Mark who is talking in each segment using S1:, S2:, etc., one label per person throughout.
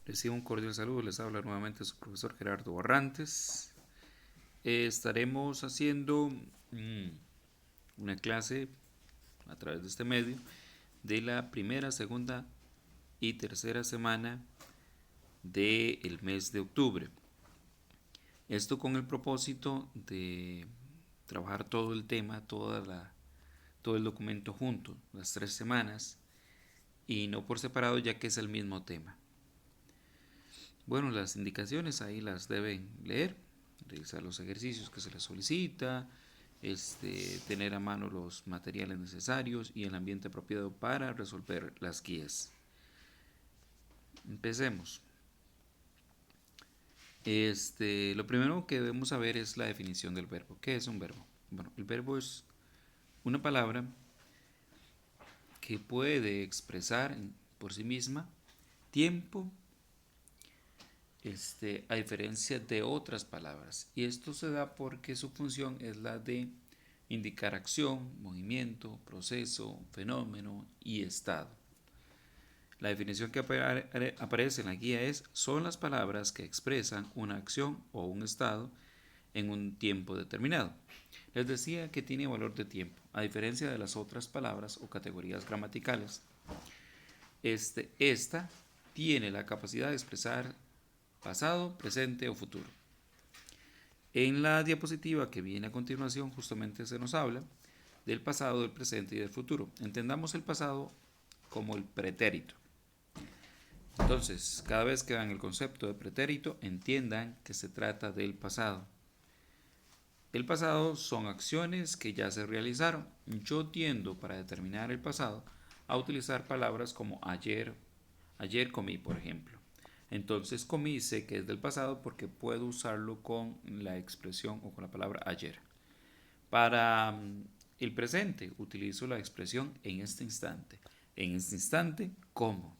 S1: Recibo un cordial saludo, les habla nuevamente su profesor Gerardo Barrantes. Estaremos haciendo una clase a través de este medio de la primera, segunda y tercera semana del mes de octubre. Esto con el propósito de trabajar todo el tema, todo el documento junto, las 3 semanas, y no por separado ya que es el mismo tema. Bueno, las indicaciones ahí las deben leer, realizar los ejercicios que se les solicita, tener a mano los materiales necesarios y el ambiente apropiado para resolver las guías. Empecemos. Lo primero que debemos saber es la definición del verbo. ¿Qué es un verbo? Bueno, el verbo es una palabra que puede expresar por sí misma tiempo, a diferencia de otras palabras. Y esto se da porque su función es la de indicar acción, movimiento, proceso, fenómeno y estado. La definición que aparece en la guía es: son las palabras que expresan una acción o un estado en un tiempo determinado. Les decía que tiene valor de tiempo, a diferencia de las otras palabras o categorías gramaticales. Esta tiene la capacidad de expresar pasado, presente o futuro. En la diapositiva que viene a continuación justamente se nos habla del pasado, del presente y del futuro. Entendamos el pasado como el pretérito. Entonces, cada vez que vean el concepto de pretérito, entiendan que se trata del pasado. El pasado son acciones que ya se realizaron. Yo tiendo, para determinar el pasado, a utilizar palabras como ayer comí, por ejemplo. Entonces comí sé que es del pasado porque puedo usarlo con la expresión o con la palabra ayer. Para el presente utilizo la expresión en este instante. En este instante como.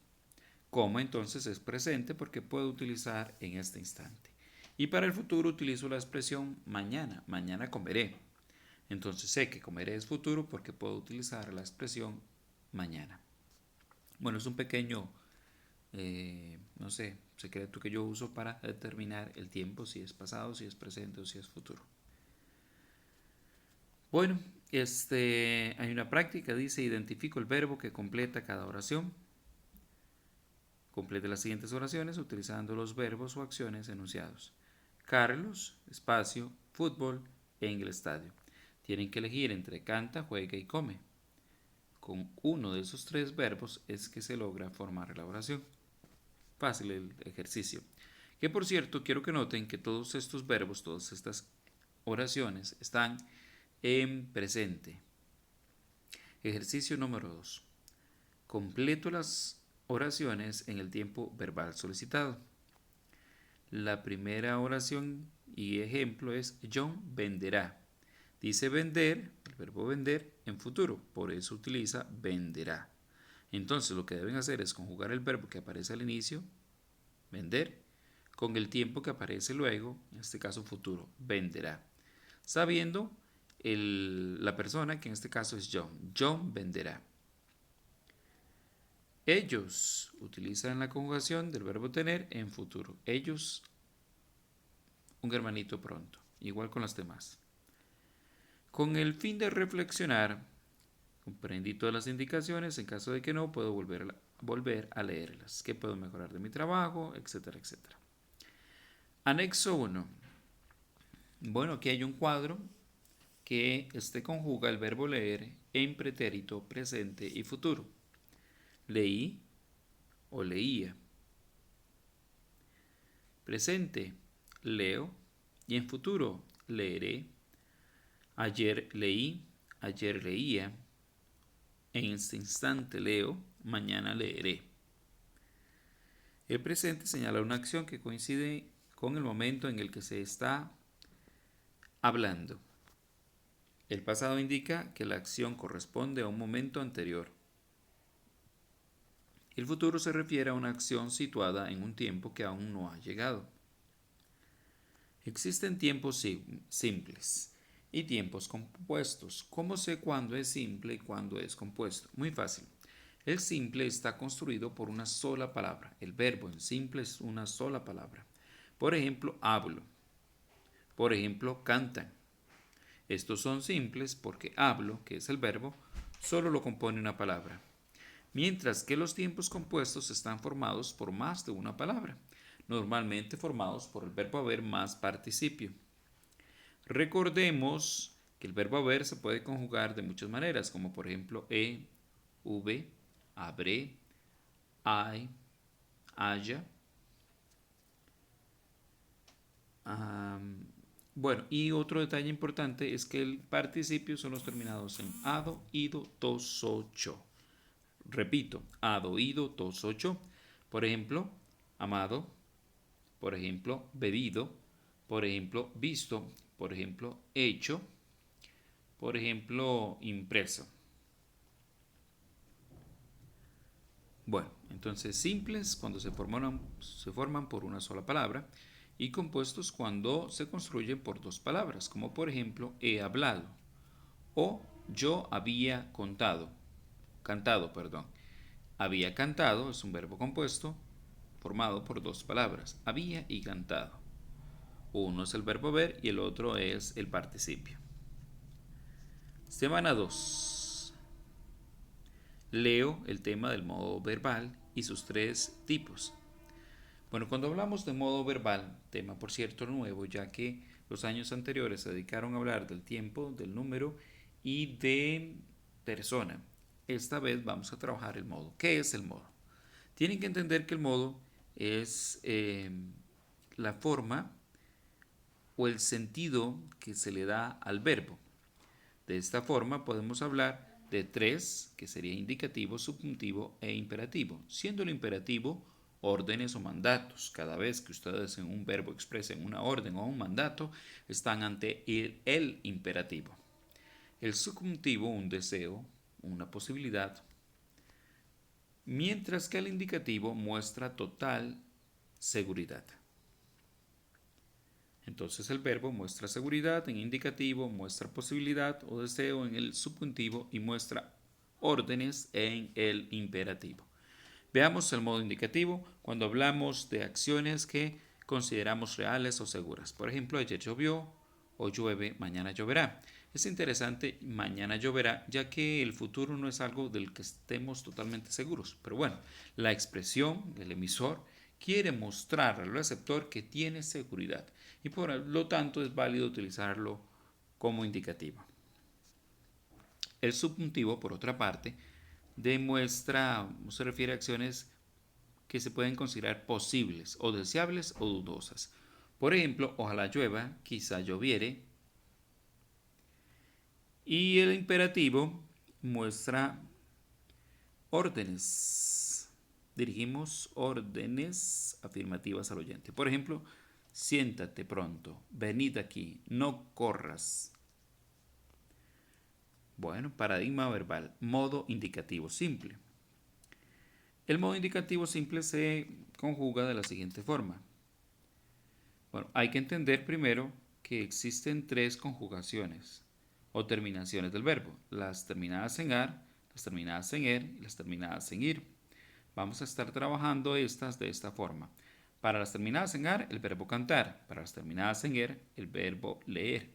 S1: Como entonces es presente porque puedo utilizar en este instante. Y para el futuro utilizo la expresión mañana. Mañana comeré. Entonces sé que comeré es futuro porque puedo utilizar la expresión mañana. Bueno, es un pequeño no sé, secreto que yo uso para determinar el tiempo, si es pasado, si es presente o si es futuro. Bueno, hay una práctica, dice: identifico el verbo que completa cada oración. Complete las siguientes oraciones utilizando los verbos o acciones enunciados: Carlos, espacio, fútbol, en el estadio. Tienen que elegir entre canta, juega y come. Con uno de esos 3 verbos es que se logra formar la oración. Fácil el ejercicio. Que por cierto, quiero que noten que todos estos verbos, todas estas oraciones están en presente. Ejercicio número 2. Completo las oraciones en el tiempo verbal solicitado. La primera oración y ejemplo es: John venderá. Dice vender, el verbo vender, en futuro, por eso utiliza venderá. Entonces lo que deben hacer es conjugar el verbo que aparece al inicio, vender, con el tiempo que aparece luego, en este caso futuro, venderá. Sabiendo la persona, que en este caso es John. John venderá. Ellos utilizan la conjugación del verbo tener en futuro. Ellos, un hermanito pronto. Igual con las demás. Con el fin de reflexionar, comprendí todas las indicaciones. En caso de que no, puedo volver a leerlas. ¿Qué puedo mejorar de mi trabajo? Etcétera, etcétera. Anexo 1. Bueno, aquí hay un cuadro que conjuga el verbo leer en pretérito, presente y futuro. Leí o leía. Presente, leo. Y en futuro, leeré. Ayer leí, ayer leía. En este instante leo, mañana leeré. El presente señala una acción que coincide con el momento en el que se está hablando. El pasado indica que la acción corresponde a un momento anterior. El futuro se refiere a una acción situada en un tiempo que aún no ha llegado. Existen tiempos simples y tiempos compuestos. ¿Cómo sé cuándo es simple y cuándo es compuesto? Muy fácil. El simple está construido por una sola palabra. El verbo en simple es una sola palabra. Por ejemplo, hablo. Por ejemplo, cantan. Estos son simples porque hablo, que es el verbo, solo lo compone una palabra. Mientras que los tiempos compuestos están formados por más de una palabra, normalmente formados por el verbo haber más participio. Recordemos que el verbo haber se puede conjugar de muchas maneras, como por ejemplo v, habré, hay, haya. Bueno, y otro detalle importante es que el participio son los terminados en ado, ido, to, so, cho. Repito, ado, ido, to, so, cho. Por ejemplo, amado, por ejemplo, bebido, por ejemplo, visto, por ejemplo, hecho, por ejemplo, impreso. Bueno, entonces simples cuando se forman por una sola palabra y compuestos cuando se construyen por dos palabras, como por ejemplo he hablado o yo había cantado, perdón. Había cantado es un verbo compuesto formado por dos palabras, había y cantado. Uno es el verbo ver y el otro es el participio. Semana 2. Leo el tema del modo verbal y sus tres tipos. Bueno, cuando hablamos de modo verbal, tema por cierto nuevo, ya que los años anteriores se dedicaron a hablar del tiempo, del número y de persona. Esta vez vamos a trabajar el modo. ¿Qué es el modo? Tienen que entender que el modo es la forma o el sentido que se le da al verbo. De esta forma podemos hablar de tres, que sería indicativo, subjuntivo e imperativo, siendo el imperativo órdenes o mandatos. Cada vez que ustedes en un verbo expresen una orden o un mandato, están ante el imperativo. El subjuntivo, un deseo, una posibilidad, mientras que el indicativo muestra total seguridad. Entonces el verbo muestra seguridad en indicativo, muestra posibilidad o deseo en el subjuntivo y muestra órdenes en el imperativo. Veamos el modo indicativo cuando hablamos de acciones que consideramos reales o seguras. Por ejemplo, ayer llovió, hoy llueve, mañana lloverá. Es interesante, mañana lloverá, ya que el futuro no es algo del que estemos totalmente seguros. Pero bueno, la expresión del emisor quiere mostrar al receptor que tiene seguridad y por lo tanto es válido utilizarlo como indicativo. El subjuntivo, por otra parte, demuestra, se refiere a acciones que se pueden considerar posibles o deseables o dudosas. Por ejemplo, ojalá llueva, quizá lloviere. Y el imperativo muestra órdenes. Dirigimos órdenes afirmativas al oyente. Por ejemplo, siéntate pronto, venid aquí, no corras. Bueno, paradigma verbal, modo indicativo simple. El modo indicativo simple se conjuga de la siguiente forma. Bueno, hay que entender primero que existen tres conjugaciones o terminaciones del verbo. Las terminadas en ar, las terminadas en er y las terminadas en ir. Vamos a estar trabajando estas de esta forma. Para las terminadas en ar, el verbo cantar. Para las terminadas en er, el verbo leer.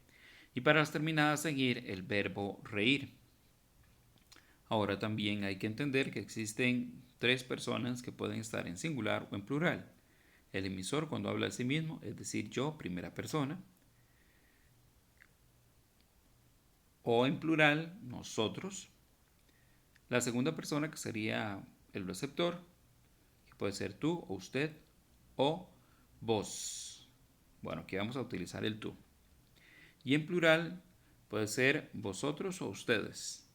S1: Y para las terminadas en ir, el verbo reír. Ahora también hay que entender que existen tres personas que pueden estar en singular o en plural. El emisor cuando habla de sí mismo, es decir, yo, primera persona. O en plural, nosotros. La segunda persona que sería el receptor, que puede ser tú o usted o vos. Bueno, aquí vamos a utilizar el tú. Y en plural puede ser vosotros o ustedes.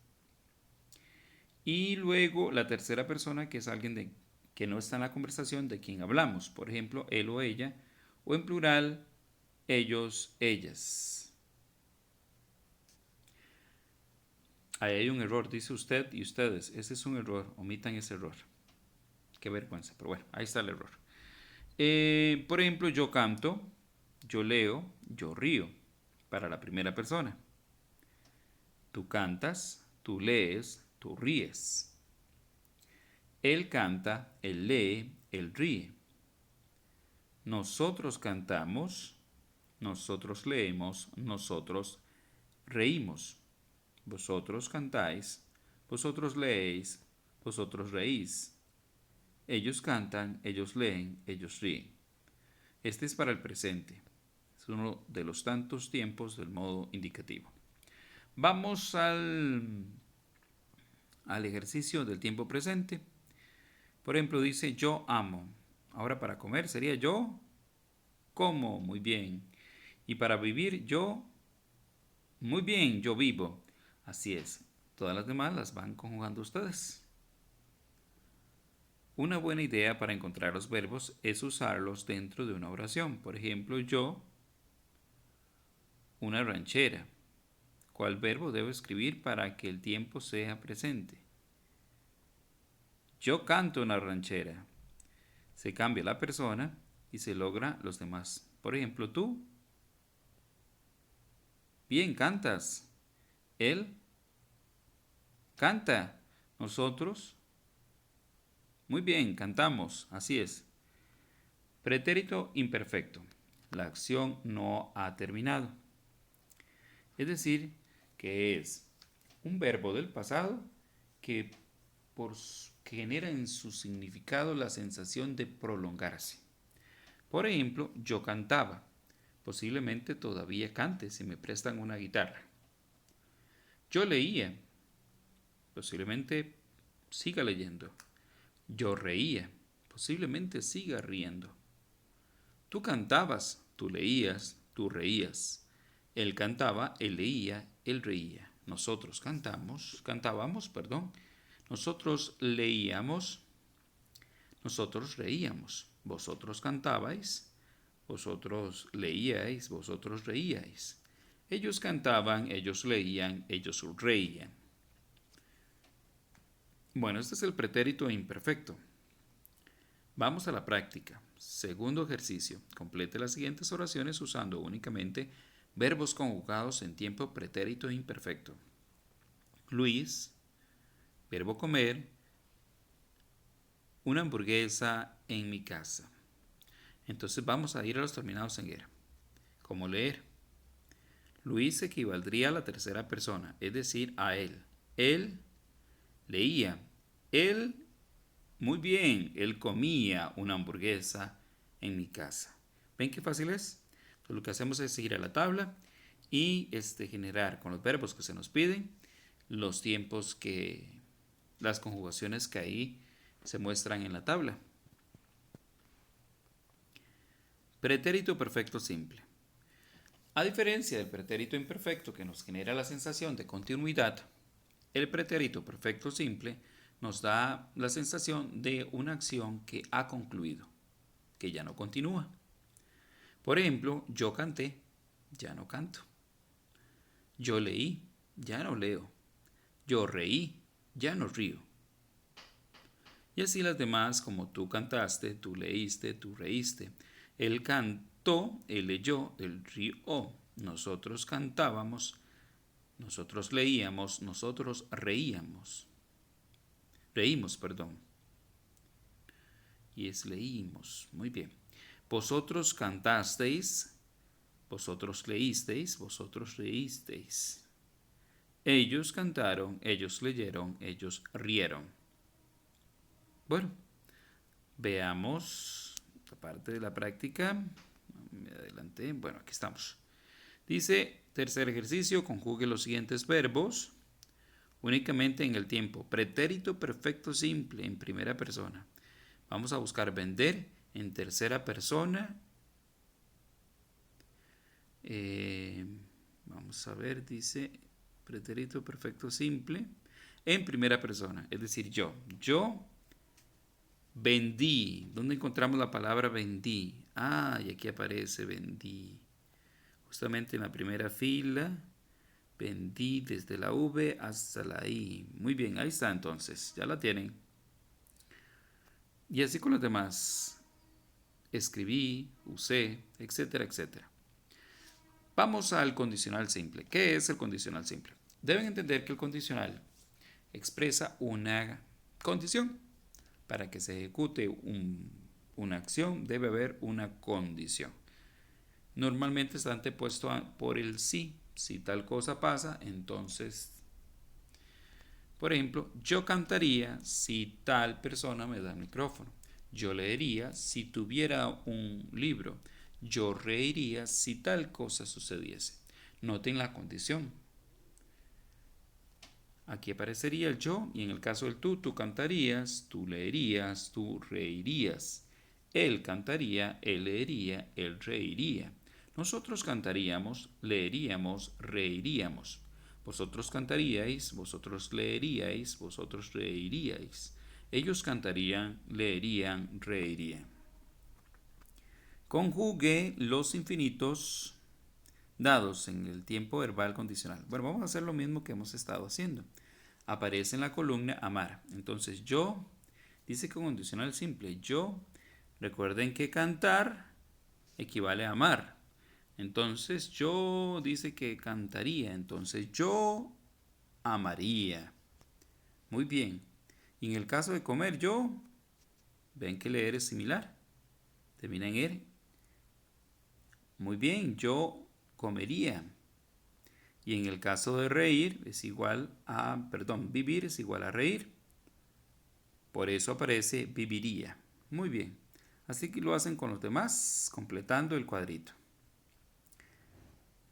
S1: Y luego la tercera persona que es alguien que no está en la conversación de quien hablamos. Por ejemplo, él o ella. O en plural, ellos, ellas. Ahí hay un error, dice usted y ustedes. Ese es un error, omitan ese error. Qué vergüenza, pero bueno, ahí está el error. Por ejemplo, yo canto, yo leo, yo río, para la primera persona. Tú cantas, tú lees, tú ríes. Él canta, él lee, él ríe. Nosotros cantamos, nosotros leemos, nosotros reímos. Vosotros cantáis, vosotros leéis, vosotros reís. Ellos cantan, ellos leen, ellos ríen. Este es para el presente. Es uno de los tantos tiempos del modo indicativo. Vamos al ejercicio del tiempo presente. Por ejemplo, dice yo amo. Ahora para comer sería yo como. Muy bien. Y para vivir yo, muy bien, yo vivo. Así es. Todas las demás las van conjugando ustedes. Una buena idea para encontrar los verbos es usarlos dentro de una oración. Por ejemplo, yo, una ranchera. ¿Cuál verbo debo escribir para que el tiempo sea presente? Yo canto una ranchera. Se cambia la persona y se logra los demás. Por ejemplo, tú, bien cantas. Él canta. Nosotros, muy bien, cantamos. Así es. Pretérito imperfecto. La acción no ha terminado. Es decir, que es un verbo del pasado que genera en su significado la sensación de prolongarse. Por ejemplo, yo cantaba. Posiblemente todavía cante si me prestan una guitarra. Yo leía. Posiblemente siga leyendo. Yo reía. Posiblemente siga riendo. Tú cantabas, tú leías, tú reías. Él cantaba, él leía, él reía. Nosotros cantábamos, Nosotros leíamos, nosotros reíamos. Vosotros cantabais, vosotros leíais, vosotros reíais. Ellos cantaban, ellos leían, ellos reían. Bueno, este es el pretérito imperfecto. Vamos a la práctica. Segundo ejercicio. Complete las siguientes oraciones usando únicamente verbos conjugados en tiempo pretérito imperfecto. Luis, verbo comer, una hamburguesa en mi casa. Entonces vamos a ir a los terminados en era. ¿Cómo leer? Luis equivaldría a la tercera persona, es decir, a él. Él leía. Él, muy bien, él comía una hamburguesa en mi casa. ¿Ven qué fácil es? Entonces, lo que hacemos es ir a la tabla y generar con los verbos que se nos piden los tiempos las conjugaciones que ahí se muestran en la tabla. Pretérito perfecto simple. A diferencia del pretérito imperfecto que nos genera la sensación de continuidad, el pretérito perfecto simple nos da la sensación de una acción que ha concluido, que ya no continúa. Por ejemplo, yo canté, ya no canto. Yo leí, ya no leo. Yo reí, ya no río. Y así las demás, como tú cantaste, tú leíste, tú reíste. Él cantó, él leyó, él rió. Nosotros cantábamos, nosotros leíamos, nosotros reíamos. Reímos, perdón. Y es leímos. Muy bien. Vosotros cantasteis, vosotros leísteis, vosotros reísteis. Ellos cantaron, ellos leyeron, ellos rieron. Bueno, veamos la parte de la práctica. Me adelanté. Bueno, aquí estamos. Dice, tercer ejercicio, conjugue los siguientes verbos únicamente en el tiempo. Pretérito perfecto simple en primera persona. Vamos a buscar vender en tercera persona. Vamos a ver, dice pretérito perfecto simple en primera persona, es decir, yo. Yo vendí. ¿Dónde encontramos la palabra vendí? Ah, y aquí aparece vendí. Justamente en la primera fila. Vendí desde la V hasta la I. Muy bien, ahí está entonces. Ya la tienen. Y así con los demás. Escribí, usé, etcétera, etcétera. Vamos al condicional simple. ¿Qué es el condicional simple? Deben entender que el condicional expresa una condición. para que se ejecute una acción debe haber una condición. Normalmente está antepuesto por el sí. Si tal cosa pasa, entonces, por ejemplo, yo cantaría si tal persona me da el micrófono. Yo leería si tuviera un libro. Yo reiría si tal cosa sucediese. Noten la condición. Aquí aparecería el yo y en el caso del tú cantarías, tú leerías, tú reirías. Él cantaría, él leería, él reiría. Nosotros cantaríamos, leeríamos, reiríamos. Vosotros cantaríais, vosotros leeríais, vosotros reiríais. Ellos cantarían, leerían, reirían. Conjugue los infinitos dados en el tiempo verbal condicional. Bueno, vamos a hacer lo mismo que hemos estado haciendo. Aparece en la columna amar. Entonces yo, dice con condicional simple, yo, recuerden que cantar equivale a amar. Entonces yo dice que cantaría, entonces yo amaría. Muy bien. Y en el caso de comer yo, ven que leer es similar. Termina en er. Muy bien, yo comería. Y en el caso de reír es igual a, vivir es igual a reír. Por eso aparece viviría. Muy bien. Así que lo hacen con los demás, completando el cuadrito.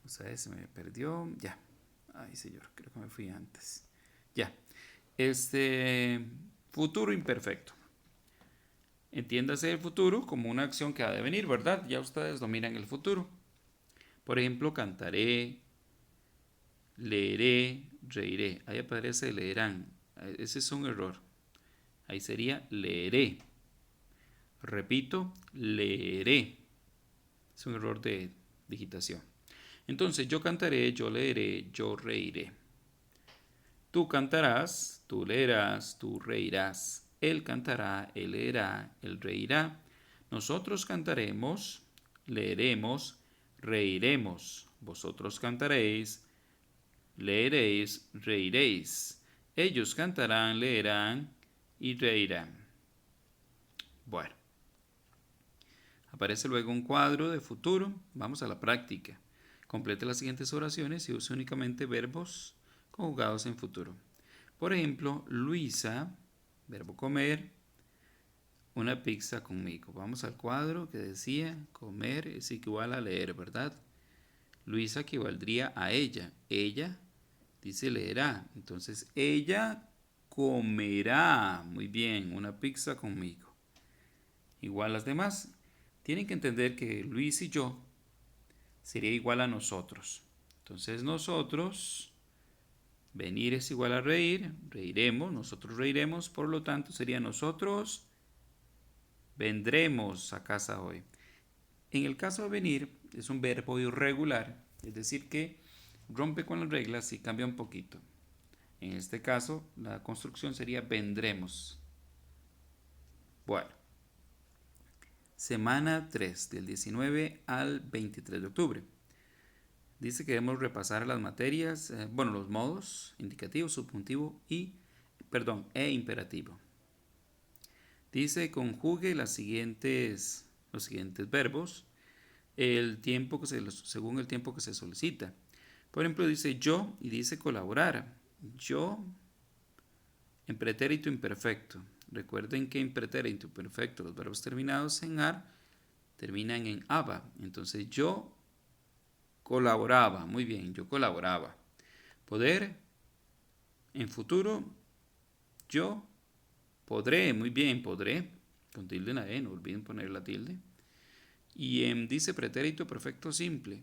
S1: O sea, se me perdió. Ya. Ay, señor, creo que me fui antes. Ya. Futuro imperfecto. Entiéndase el futuro como una acción que ha de venir, ¿verdad? Ya ustedes dominan el futuro. Por ejemplo, cantaré, leeré, reiré. Ahí aparece leerán. Ese es un error. Ahí sería leeré. Repito, leeré. Es un error de digitación. Entonces, yo cantaré, yo leeré, yo reiré. Tú cantarás, tú leerás, tú reirás. Él cantará, él leerá, él reirá. Nosotros cantaremos, leeremos, reiremos. Vosotros cantaréis, leeréis, reiréis. Ellos cantarán, leerán y reirán. Bueno, aparece luego un cuadro de futuro. Vamos a la práctica. Complete las siguientes oraciones y use únicamente verbos conjugados en futuro. Por ejemplo, Luisa, verbo comer, una pizza conmigo. Vamos al cuadro que decía comer es igual a leer, ¿verdad? Luisa equivaldría a ella. Ella dice leerá. Entonces, ella comerá. Muy bien, una pizza conmigo. Igual las demás. Tienen que entender que Luis y yo sería igual a nosotros. Entonces, nosotros, venir es igual a reír. Reiremos, nosotros reiremos. Por lo tanto, sería nosotros vendremos a casa hoy. En el caso de venir, es un verbo irregular, es decir que rompe con las reglas y cambia un poquito. En este caso, la construcción sería vendremos. Bueno, semana 3, del 19 al 23 de octubre. Dice que debemos repasar las materias, los modos, indicativo, subjuntivo e imperativo. Dice conjugue los siguientes verbos según el tiempo que se solicita. Por ejemplo, dice yo y dice colaborar. Yo en pretérito imperfecto. Recuerden que en pretérito imperfecto los verbos terminados en ar terminan en aba. Entonces yo colaboraba. Muy bien, yo colaboraba. Poder en futuro yo podré. Muy bien, podré. Con tilde en la E, no olviden poner la tilde. Y dice pretérito perfecto simple.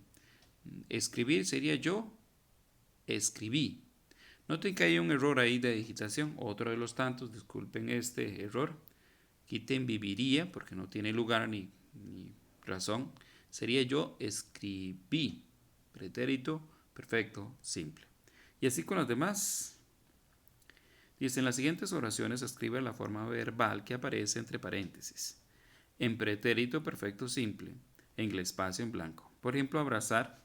S1: Escribir sería yo escribí. Noten que hay un error ahí de digitación, otro de los tantos, disculpen este error. Quiten viviría porque no tiene lugar ni razón. Sería yo escribí. Pretérito perfecto simple. Y así con las demás. Dice, en las siguientes oraciones escribe la forma verbal que aparece entre paréntesis. En pretérito perfecto simple, en el espacio en blanco. Por ejemplo, abrazar.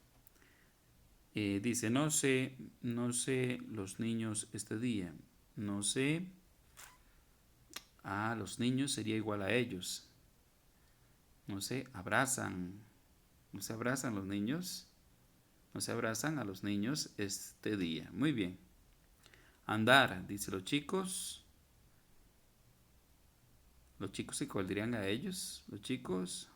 S1: Dice, no sé los niños este día. No sé Ah, los niños sería igual a ellos. No se abrazan. No se abrazan los niños. No se abrazan a los niños este día. Muy bien. Andar, dice los chicos. Los chicos se equivaldrían a ellos. Los chicos.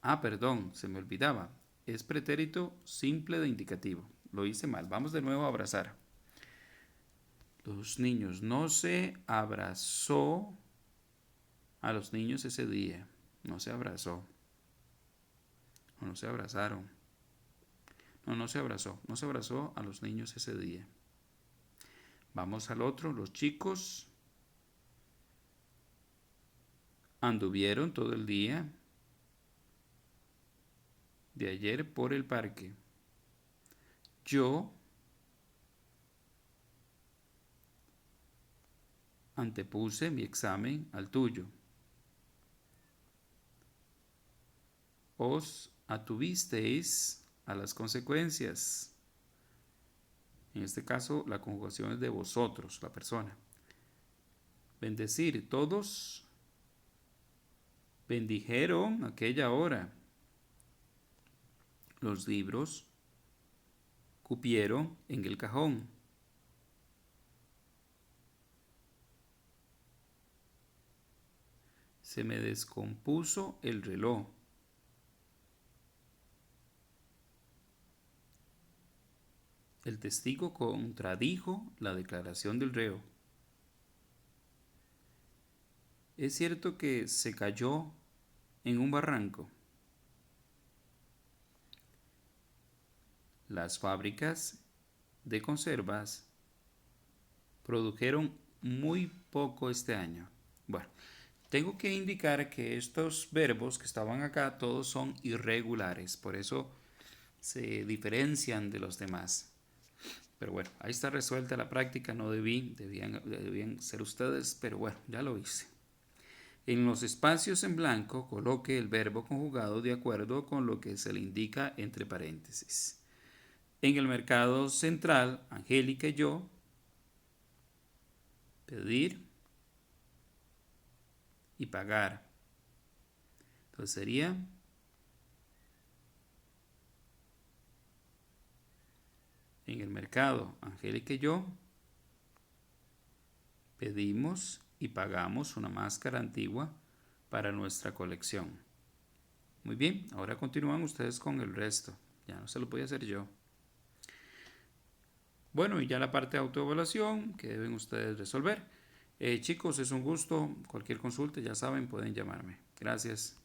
S1: Ah, perdón, se me olvidaba. Es pretérito simple de indicativo. Lo hice mal. Vamos de nuevo a abrazar. Los niños. No se abrazó a los niños ese día. No se abrazó. O no se abrazaron. No, no se abrazó. No se abrazó a los niños ese día. Vamos al otro. Los chicos anduvieron todo el día de ayer por el parque. Yo antepuse mi examen al tuyo. Os atuvisteis a las consecuencias. En este caso, la conjugación es de vosotros, la persona. Bendecir, todos bendijeron aquella hora. Los libros cupieron en el cajón. Se me descompuso el reloj. El testigo contradijo la declaración del reo. Es cierto que se cayó en un barranco. Las fábricas de conservas produjeron muy poco este año. Bueno, tengo que indicar que estos verbos que estaban acá todos son irregulares, por eso se diferencian de los demás. Pero bueno, ahí está resuelta la práctica, no debían ser ustedes, pero bueno, ya lo hice. En los espacios en blanco coloque el verbo conjugado de acuerdo con lo que se le indica entre paréntesis. En el mercado central, Angélica y yo, pedir y pagar. Entonces sería en el mercado, Angélica y yo pedimos y pagamos una máscara antigua para nuestra colección. Muy bien, ahora continúan ustedes con el resto. Ya no se lo voy a hacer yo. Bueno, y ya la parte de autoevaluación que deben ustedes resolver. Chicos, es un gusto. Cualquier consulta, ya saben, pueden llamarme. Gracias.